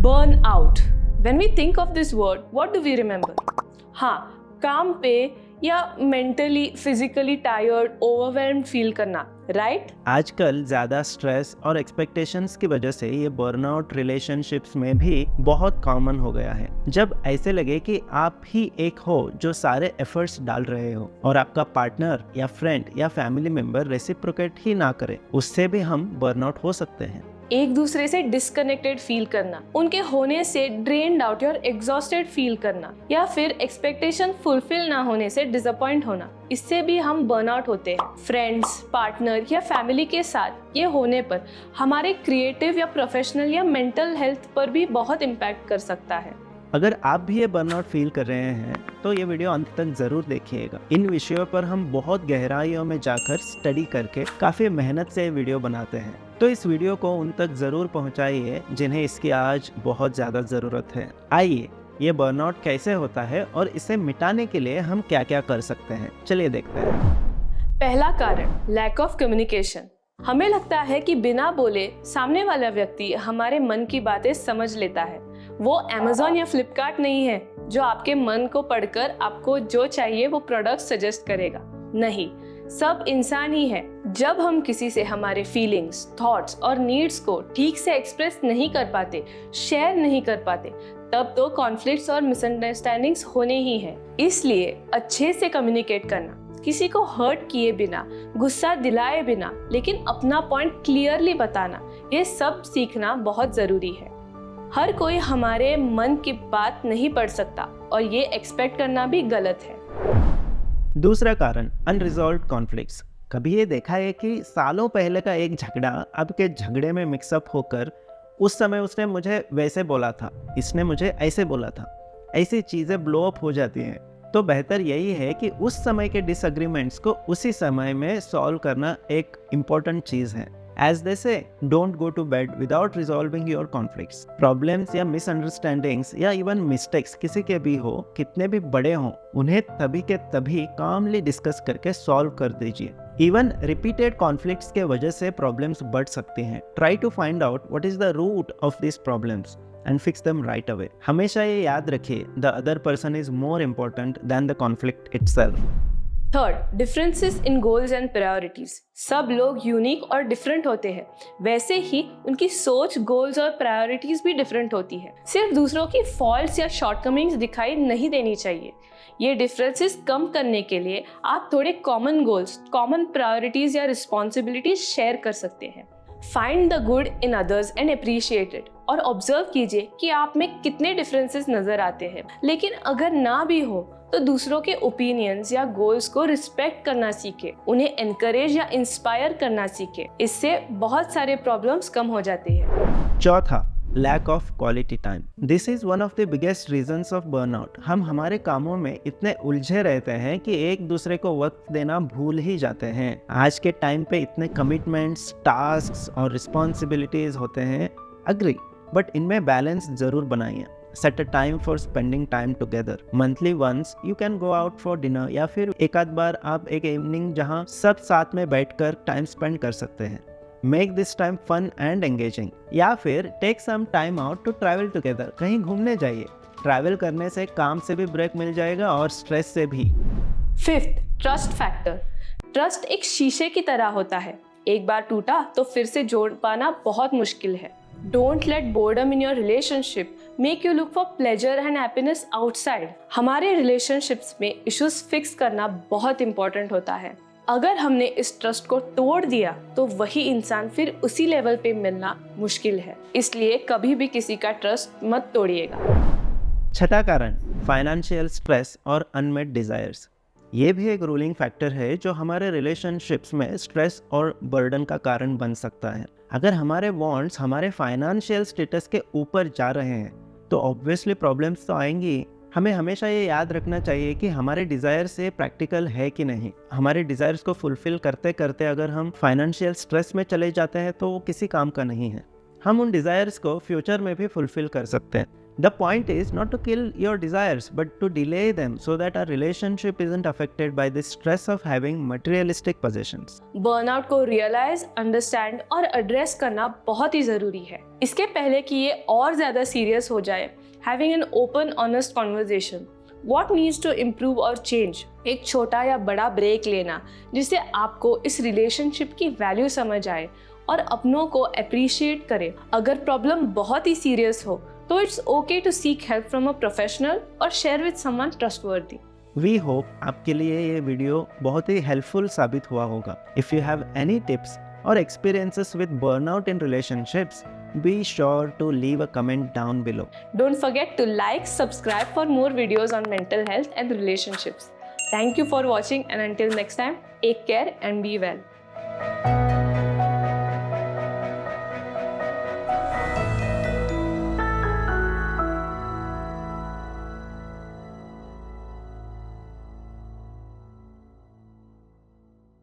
Burnout. When we think of this word, what do we remember? हाँ, काम पे या mentally physically tired overwhelmed feel करना, right? आजकल ज़्यादा स्ट्रेस और एक्सपेक्टेशंस की वजह से ये बर्नआउट रिलेशनशिप्स में भी बहुत कॉमन हो गया है। जब ऐसे लगे कि आप ही एक हो जो सारे एफर्ट्स डाल रहे हो और आपका पार्टनर या फ्रेंड या फैमिली मेंबर रेसिप्रोकेट ही ना करे, उससे भी हम बर्नआउट हो सकते हैं। एक दूसरे से डिस्कनेक्टेड फील करना, उनके होने से ड्रेन्ड आउट और एग्जॉस्टेड फील करना, या फिर एक्सपेक्टेशन फुलफिल ना होने से डिसअपॉइंट होना, इससे भी हम बर्नआउट होते हैं। फ्रेंड्स, पार्टनर या फैमिली के साथ ये होने पर हमारे क्रिएटिव या प्रोफेशनल या मेंटल हेल्थ पर भी बहुत इम्पैक्ट कर सकता है। अगर आप भी ये बर्नआउट फील कर रहे हैं तो ये वीडियो अंत तक जरूर देखिएगा। इन विषयों पर हम बहुत गहराइयों में जाकर स्टडी करके काफी मेहनत से वीडियो बनाते हैं, तो इस वीडियो को उन तक जरूर पहुंचाइए जिन्हें इसकी आज बहुत ज्यादा जरूरत है। आइए, ये बर्नआउट कैसे होता है और इसे मिटाने के लिए हम क्या क्या कर सकते हैं, चलिए देखते हैं। पहला कारण, लैक ऑफ कम्युनिकेशन। हमें लगता है कि बिना बोले सामने वाला व्यक्ति हमारे मन की बातें समझ लेता है। वो Amazon या Flipkart नहीं है जो आपके मन को पढ़कर आपको जो चाहिए वो प्रोडक्ट सजेस्ट करेगा। नहीं, सब इंसान ही है। जब हम किसी से हमारे फीलिंग्स, थॉट्स और नीड्स को ठीक से एक्सप्रेस नहीं कर पाते, शेयर नहीं कर पाते, तब तो कॉन्फ्लिक्ट्स और मिसअंडरस्टैंडिंग्स होने ही हैं। इसलिए अच्छे से कम्युनिकेट करना, किसी को हर्ट किए बिना, गुस्सा दिलाए बिना, लेकिन अपना पॉइंट क्लियरली बताना, ये सब सीखना बहुत जरूरी है। हर कोई हमारे मन की बात नहीं पढ़ सकता और ये एक्सपेक्ट करना भी गलत है। दूसरा कारण, अनरिजॉल्व्ड कॉन्फ्लिक्ट्स। कभी ये देखा है कि सालों पहले का एक झगड़ा अब के झगड़े में मिक्सअप होकर उस समय उसने मुझे वैसे बोला था, इसने मुझे ऐसे बोला था, ऐसी चीज़ें ब्लो अप हो जाती हैं। तो बेहतर यही है कि उस समय के डिसएग्रीमेंट्स को उसी समय में सॉल्व करना एक इम्पोर्टेंट चीज़ है। As they say, don't go to bed without resolving your conflicts. Problems या misunderstandings या even mistakes किसी के भी हो, कितने भी बड़े हों, उन्हें तभी के तभी calmly discuss करके solve कर दीजिए। Even repeated conflicts के वजह से problems बढ़ सकती हैं। Try to find out what is the root of these problems and fix them right away. हमेशा ये याद रखिए, the other person is more important than the conflict itself. Third, differences in goals and priorities. सब लोग unique और different होते हैं, वैसे ही उनकी सोच, गोल्स और प्रायोरिटीज भी डिफरेंट होती है। सिर्फ दूसरों की फॉल्ट्स या शॉर्टकमिंग्स दिखाई नहीं देनी चाहिए। ये डिफरेंसेस कम करने के लिए आप थोड़े कॉमन गोल्स, कॉमन प्रायोरिटीज या रिस्पॉन्सिबिलिटीज शेयर कर सकते हैं। Find the good in others and appreciate it, और ऑब्जर्व कीजिए कि आप में कितने डिफरेंसेस नजर आते हैं। लेकिन अगर ना भी हो तो दूसरों के ओपिनियंस या गोल्स को रिस्पेक्ट करना सीखे, उन्हें एनकरेज या इंस्पायर करना सीखे। इससे बहुत सारे प्रॉब्लम्स कम हो जाते हैं। चौथा, lack of quality time. This is one of the biggest reasons of burnout. हम हमारे कामों में इतने उलझे रहते हैं कि एक दूसरे को वक्त देना भूल ही जाते हैं। आज के टाइम पे इतने कमिटमेंट्स, टास्क्स और रिस्पॉन्सिबिलिटीज होते हैं, अग्री, बट इनमें बैलेंस जरूर बनाइए। Set a time for spending time together. Monthly once you can go out for dinner, या फिर एक आध बार आप एक इवनिंग जहां सब साथ में बैठकर टाइम स्पेंड कर सकते हैं। Make this time fun and engaging. या फिर take some time out to travel together. कहीं घूमने जाइए। ट्रैवल करने से काम से भी ब्रेक मिल जाएगा और स्ट्रेस से भी। Fifth, trust factor. ट्रस्ट एक शीशे की तरह होता है, एक बार टूटा तो फिर से जोड़ पाना बहुत मुश्किल है। Don't let boredom in your relationship make you look for pleasure and happiness outside. हमारे रिलेशनशिप्स में इश्यूज फिक्स करना बहुत इंपॉर्टेंट होता है। अगर हमने इस ट्रस्ट को तोड़ दिया तो वही इंसान फिर उसी लेवल पे मिलना मुश्किल है। इसलिए कभी भी किसी का ट्रस्ट मत तोड़िएगा। छठा कारण, फाइनेंशियल स्ट्रेस और अनमेट डिजायर्स। ये भी एक रूलिंग फैक्टर है जो हमारे रिलेशनशिप्स में स्ट्रेस और बर्डन का कारण बन सकता है। अगर हमारे वांट्स हमारे फाइनेंशियल स्टेटस के ऊपर जा रहे हैं तो ऑब्वियसली प्रॉब्लम्स तो आएंगी। हमें हमेशा ये याद रखना चाहिए कि हमारे डिज़ायर से प्रैक्टिकल है कि नहीं। हमारे डिज़ायर्स को फुलफिल करते करते अगर हम फाइनेंशियल स्ट्रेस में चले जाते हैं तो वो किसी काम का नहीं है। हम उन डिज़ायर्स को फ्यूचर में भी फुलफिल कर सकते हैं. The point is not to kill your desires, but to delay them so that our relationship isn't affected by the stress of having materialistic possessions. Burnout को रियलाइज, अंडरस्टैंड और address करना बहुत ही ज़रूरी है. इसके पहले कि ये और ज़्यादा सीरियस हो जाए, having an open honest conversation. What needs to improve or change? एक छोटा या बड़ा ब्रेक लेना जिससे आपको इस रिलेशनशिप की वैल्यू समझ आए और अपनों को अप्रिशिएट करें. अगर प्रॉब्लम बहुत ही सीरियस हो तो it's okay to seek help from a professional और share with someone trustworthy. We hope आपके लिए ये वीडियो बहुत ही हेल्पफुल साबित हुआ होगा. If you have any tips or experiences with burnout in relationships, be sure to leave a comment down below. Don't forget to like, subscribe for more videos on mental health and relationships. Thank you for watching, and until next time, take care and be well.